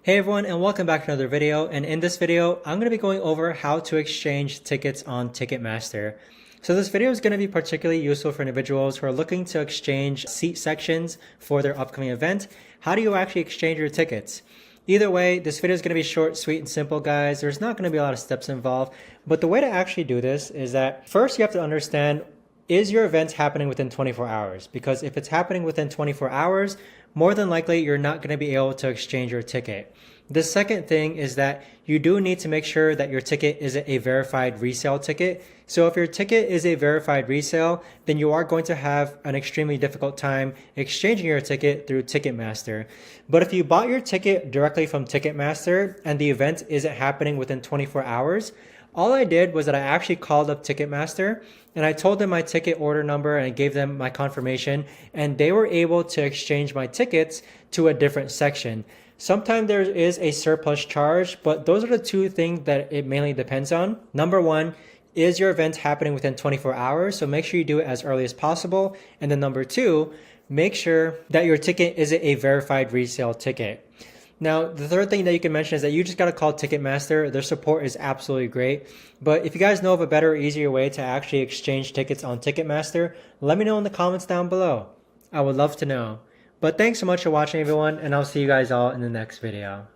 Hey everyone, and welcome back to another video. And in this video, I'm going to be going over how to exchange tickets on Ticketmaster. So this video is going to be particularly useful for individuals who are looking to exchange seat sections for their upcoming event. How do you actually exchange your tickets? Either way, this video is going to be short, sweet, and simple, guys. There's not going to be a lot of steps involved, but the way to actually do this is that first you have to understand, is your event happening within 24 hours? Because if it's happening within 24 hours, more than likely you're not going to be able to exchange your ticket. The second thing is that you do need to make sure that your ticket is a verified resale ticket. So if your ticket is a verified resale, then you are going to have an extremely difficult time exchanging your ticket through Ticketmaster. But if you bought your ticket directly from Ticketmaster and the event isn't happening within 24 hours, all I did was that I actually called up Ticketmaster and I told them my ticket order number and I gave them my confirmation, and they were able to exchange my tickets to a different section. Sometimes there is a surplus charge, but those are the two things that it mainly depends on. Number one, is your event happening within 24 hours? So make sure you do it as early as possible. And then number two, make sure that your ticket is a verified resale ticket. Now, the third thing that you can mention is that you just got to call Ticketmaster. Their support is absolutely great. But if you guys know of a better, easier way to actually exchange tickets on Ticketmaster, let me know in the comments down below. I would love to know. But thanks so much for watching, everyone, and I'll see you guys all in the next video.